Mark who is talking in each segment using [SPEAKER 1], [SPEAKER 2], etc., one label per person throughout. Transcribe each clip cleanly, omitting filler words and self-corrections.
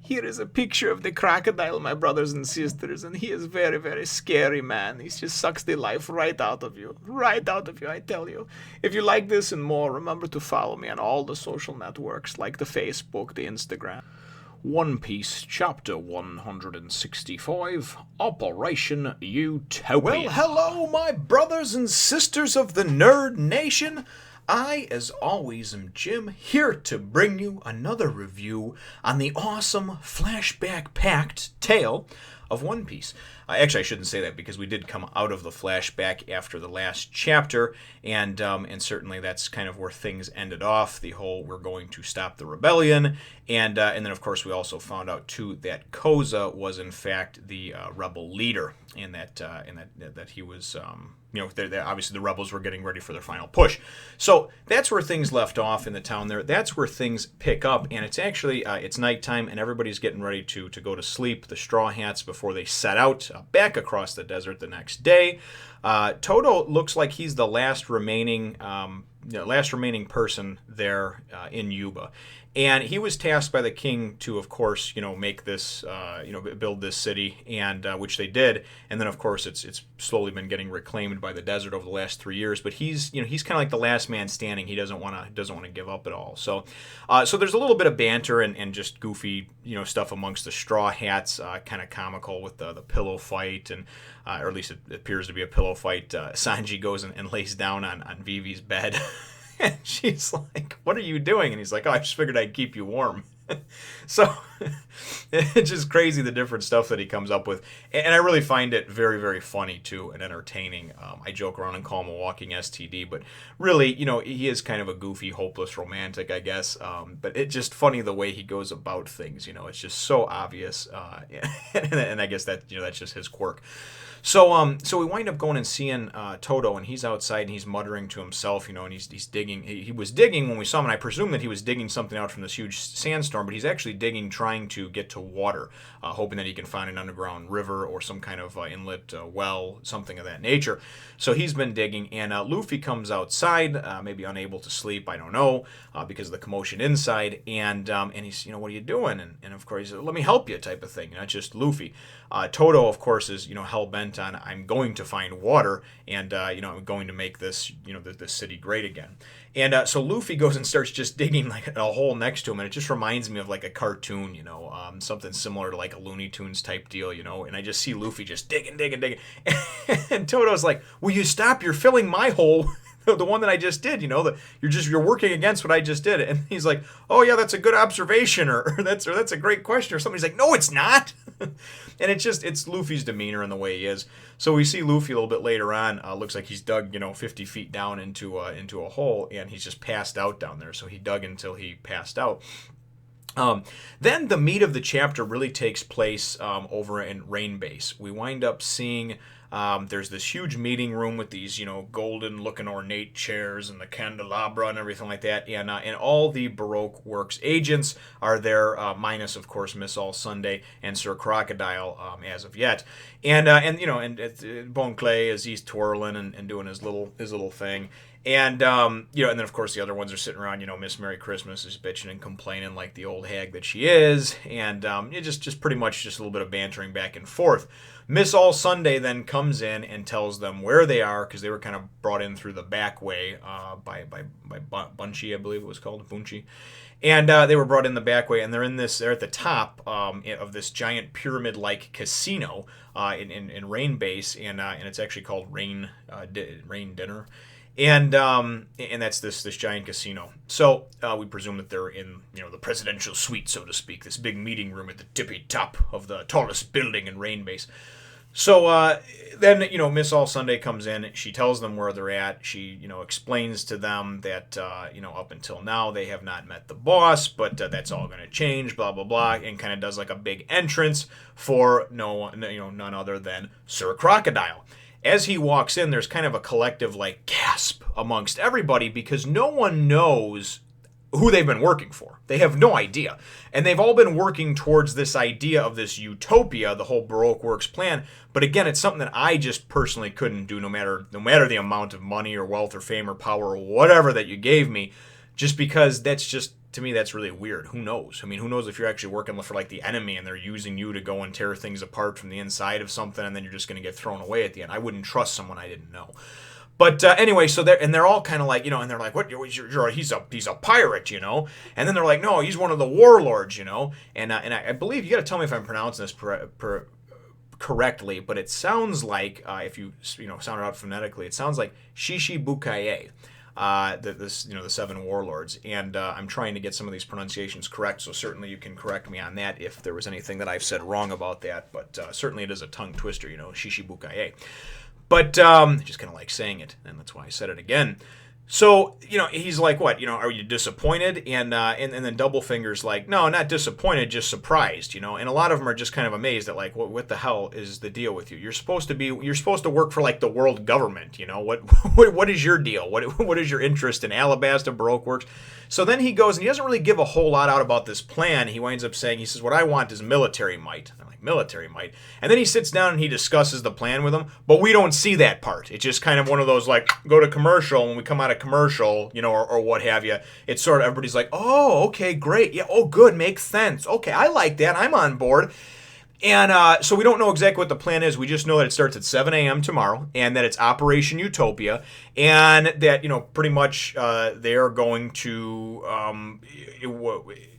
[SPEAKER 1] Here is a picture of the crocodile, my brothers and sisters, and he is very, very scary, man. He just sucks the life right out of you. Right out of you, I tell you. If you like this and more, remember to follow me on all the social networks, like the Facebook, the Instagram. One Piece, Chapter 165, Operation Utopia.
[SPEAKER 2] Well, hello, my brothers and sisters of the Nerd Nation. I, as always, am Jim, here to bring you another review on the awesome flashback-packed tale of One Piece. Actually, I shouldn't say that because we did come out of the flashback after the last chapter, and certainly that's kind of where things ended off. The whole we're going to stop the rebellion, and then of course we also found out too that Koza was in fact the rebel leader, and that he was. Obviously the rebels were getting ready for their final push. So that's where things left off in the town there. That's where things pick up, and it's actually, it's nighttime, and everybody's getting ready to go to sleep, the Straw Hats, before they set out back across the desert the next day. Toto looks like he's the last remaining person there in Yuba. And he was tasked by the king to, of course, make this, build this city, and which they did. And then, of course, it's slowly been getting reclaimed by the desert over the last 3 years. But he's kind of like the last man standing. He doesn't want to give up at all. So there's a little bit of banter and just goofy, stuff amongst the Straw Hats, kind of comical with the pillow fight, and or at least it appears to be a pillow fight. Sanji goes and lays down on Vivi's bed. And she's like, "What are you doing?" And he's like, "Oh, I just figured I'd keep you warm." So it's just crazy the different stuff that he comes up with. And I really find it very, very funny, too, and entertaining. I joke around and call him a walking STD, but really, he is kind of a goofy, hopeless romantic, I guess. But it's just funny the way he goes about things. It's just so obvious. And I guess that, that's just his quirk. So we wind up going and seeing Toto, and he's outside, and he's muttering to himself, and he's digging. He was digging when we saw him, and I presume that he was digging something out from this huge sandstorm, but he's actually digging, trying to get to water, hoping that he can find an underground river or some kind of inlet well, something of that nature. So he's been digging, and Luffy comes outside, maybe unable to sleep, I don't know, because of the commotion inside, and he's, "What are you doing?" And of course, he says, "Let me help you," type of thing. Not just Luffy. Toto, of course, is hell-bent on, "I'm going to find water, and I'm going to make this this city great again." And so Luffy goes and starts just digging like a hole next to him, and it just reminds me of like a cartoon, something similar to like a Looney Tunes type deal, and I just see Luffy just digging, and Toto's like, "Will you stop? You're filling my hole." The one that I just did, you're working against what I just did. And he's like, "Oh yeah, that's a good observation," or that's a great question, or something. He's like, "No, it's not." And it's Luffy's demeanor and the way he is. So we see Luffy a little bit later on. Looks like he's dug 50 feet down into a hole, and he's just passed out down there. So he dug until he passed out. Then the meat of the chapter really takes place over in Rain Base. We wind up seeing there's this huge meeting room with these, golden-looking ornate chairs and the candelabra and everything like that, and all the Baroque Works agents are there, minus, of course, Miss All Sunday and Sir Crocodile as of yet, and Bon Clay as he's twirling and doing his little thing. And, and then, of course, the other ones are sitting around, Miss Merry Christmas is bitching and complaining like the old hag that she is. And just pretty much just a little bit of bantering back and forth. Miss All Sunday then comes in and tells them where they are, because they were kind of brought in through the back way by Bunchy, I believe it was called, Bunchy. And they were brought in the back way, and they're at the top of this giant pyramid-like casino in Rain Base, and it's actually called Rain Dinner. And that's this giant casino. So we presume that they're in the presidential suite, so to speak, this big meeting room at the tippy top of the tallest building in Rain Base. So then Miss All Sunday comes in. She tells them where they're at. She explains to them that up until now they have not met the boss, but that's all going to change. Blah blah blah, and kind of does like a big entrance for none other than Sir Crocodile. As he walks in, there's kind of a collective like gasp amongst everybody, because no one knows who they've been working for. They have no idea. And they've all been working towards this idea of this utopia, the whole Baroque Works plan. But again, it's something that I just personally couldn't do, no matter the amount of money or wealth or fame or power or whatever that you gave me, just because that's just, to me, that's really weird. Who knows? I mean, who knows if you're actually working for like the enemy and they're using you to go and tear things apart from the inside of something, and then you're just going to get thrown away at the end. I wouldn't trust someone I didn't know. But anyway, so they're all kind of like, and they're like, what? He's a pirate, And then they're like, no, he's one of the warlords, And I believe, you got to tell me if I'm pronouncing this correctly, but it sounds like, if you sound it out phonetically, it sounds like Shishibukaye. The seven warlords, and I'm trying to get some of these pronunciations correct, so certainly you can correct me on that if there was anything that I've said wrong about that, but certainly it is a tongue twister, Shishibukaye. But just kind of like saying it, and that's why I said it again. So, he's like, what, are you disappointed? And then Doublefinger's like, no, not disappointed, just surprised, And a lot of them are just kind of amazed at, like, what the hell is the deal with you? You're supposed to work for, like, the world government, What is your deal? What is your interest in Alabasta, Baroque Works? So then he goes, and he doesn't really give a whole lot out about this plan. He winds up saying, he says, what I want is military might. I'm like, military might? And then he sits down and he discusses the plan with them, but we don't see that part. It's just kind of one of those, like, go to commercial, when we come out of commercial, or what have you, it's sort of, everybody's like, oh, okay, great, yeah, oh, good, makes sense, okay, I like that, I'm on board. And so we don't know exactly what the plan is. We just know that it starts at 7 a.m. tomorrow, and that it's Operation Utopia, and that, pretty much they are going to,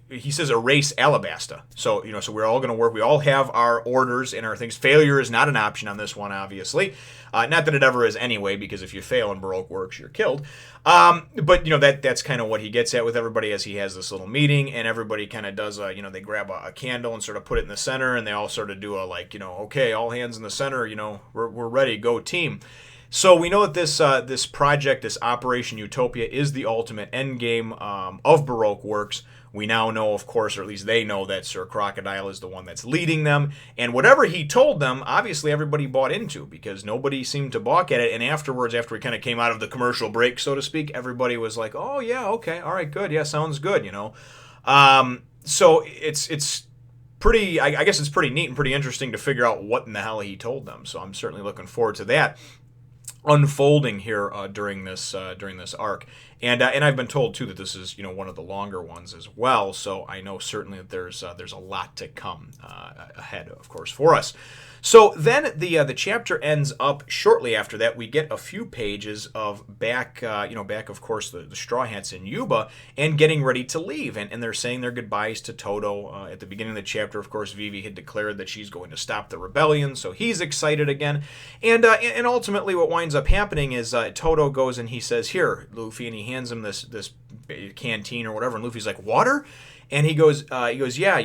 [SPEAKER 2] he says, erase Alabasta. So, so we're all going to work. We all have our orders and our things. Failure is not an option on this one, obviously. Not that it ever is anyway, because if you fail in Baroque Works, you're killed. But, that's kind of what he gets at with everybody as he has this little meeting, and everybody kind of does they grab a candle and sort of put it in the center, and they all sort of do a, like, okay, all hands in the center, we're ready, go team. So we know that this project, this Operation Utopia, is the ultimate end game of Baroque Works. We now know, of course, or at least they know, that Sir Crocodile is the one that's leading them. And whatever he told them, obviously everybody bought into, because nobody seemed to balk at it. And afterwards, after we kind of came out of the commercial break, so to speak, everybody was like, oh, yeah, okay, all right, good, yeah, sounds good, So it's pretty, I guess it's pretty neat and pretty interesting to figure out what in the hell he told them. So I'm certainly looking forward to that unfolding here during this arc, and I've been told too that this is one of the longer ones as well. So I know certainly that there's a lot to come ahead, of course, for us. So then the chapter ends up shortly after that. We get a few pages of back of course the Straw Hats and Yuba, and getting ready to leave, and they're saying their goodbyes to Toto. At the beginning of the chapter, of course, Vivi had declared that she's going to stop the rebellion, so he's excited again. And ultimately what winds up happening is Toto goes and he says, here, Luffy, and he hands him this canteen or whatever, and Luffy's like, water? And he goes, yeah,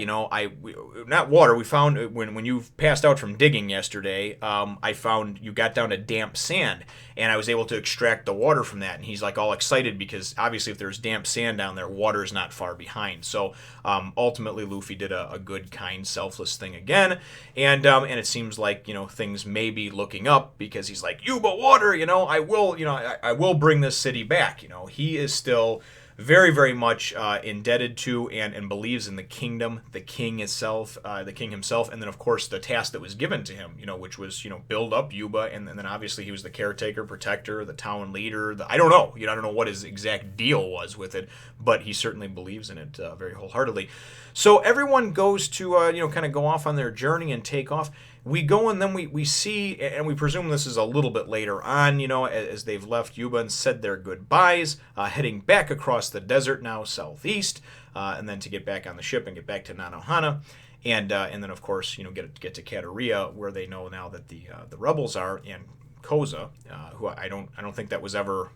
[SPEAKER 2] not water. We found when you passed out from digging yesterday, I found you got down to damp sand, and I was able to extract the water from that. And he's like all excited because obviously if there's damp sand down there, water is not far behind. So ultimately, Luffy did a good, kind, selfless thing again, and it seems like things may be looking up, because he's like, Yuba, water, I will bring this city back. He is still very, very much indebted to and believes in the kingdom, the king himself, and then of course the task that was given to him, which was build up Yuba, and then obviously he was the caretaker, protector, the town leader. I don't know, I don't know what his exact deal was with it, but he certainly believes in it very wholeheartedly. So everyone goes to kind of go off on their journey and take off. We go, and then we see, and we presume this is a little bit later on, as they've left Yuba and said their goodbyes, heading back across the desert now southeast, and then to get back on the ship and get back to Nanohana, and then of course get to Kateria, where they know now that the rebels are, and Koza, who I don't think that was ever.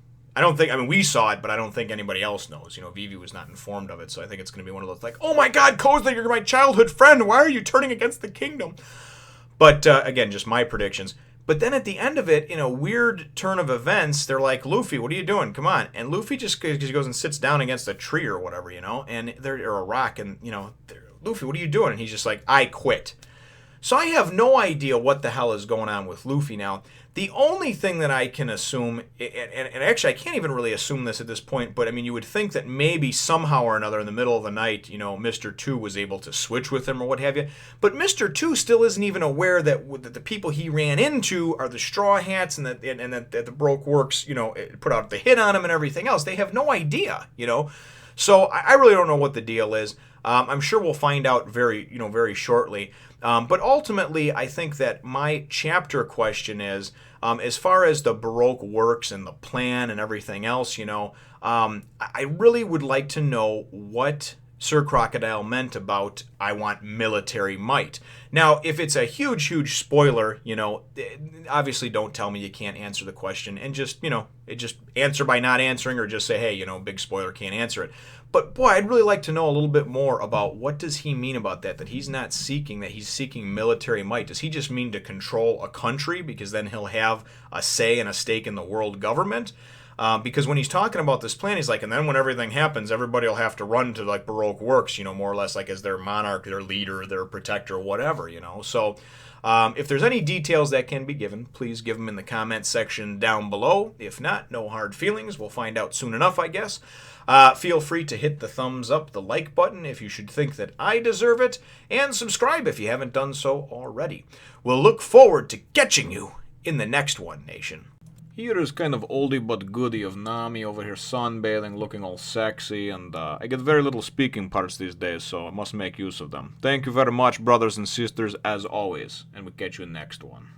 [SPEAKER 2] We saw it, but I don't think anybody else knows. Vivi was not informed of it, so I think it's going to be one of those like, oh my God, Koza, you're my childhood friend. Why are you turning against the kingdom? But again, just my predictions. But then at the end of it, in a weird turn of events, they're like, Luffy, what are you doing? Come on. And Luffy just goes and sits down against a tree or whatever, and or a rock, and Luffy, what are you doing? And he's just like, I quit. So I have no idea what the hell is going on with Luffy now. The only thing that I can assume, and actually I can't even really assume this at this point, but you would think that maybe somehow or another in the middle of the night, Mr. 2 was able to switch with him or what have you. But Mr. 2 still isn't even aware that the people he ran into are the Straw Hats, and that the Baroque Works, put out the hit on him and everything else. They have no idea, So I really don't know what the deal is. I'm sure we'll find out very shortly. But ultimately, I think that my chapter question is, as far as the Baroque works and the plan and everything else, I really would like to know what Sir Crocodile meant about I want military might. Now, if it's a huge spoiler, obviously don't tell me you can't answer the question and just answer by not answering or just say, hey, big spoiler, can't answer it. But boy, I'd really like to know a little bit more about what does he mean about that he's not seeking, that he's seeking military might. Does he just mean to control a country because then he'll have a say and a stake in the world government? Because when he's talking about this plan, he's like, and then when everything happens, everybody will have to run to like Baroque Works, more or less like as their monarch, their leader, their protector, whatever, So if there's any details that can be given, please give them in the comments section down below. If not, no hard feelings. We'll find out soon enough, I guess. Feel free to hit the thumbs up, the like button if you should think that I deserve it, and subscribe if you haven't done so already. We'll look forward to catching you in the next one, Nation.
[SPEAKER 1] Here is kind of oldie but goodie of Nami over here sunbathing, looking all sexy, and I get very little speaking parts these days, so I must make use of them. Thank you very much, brothers and sisters, as always, and we'll catch you in the next one.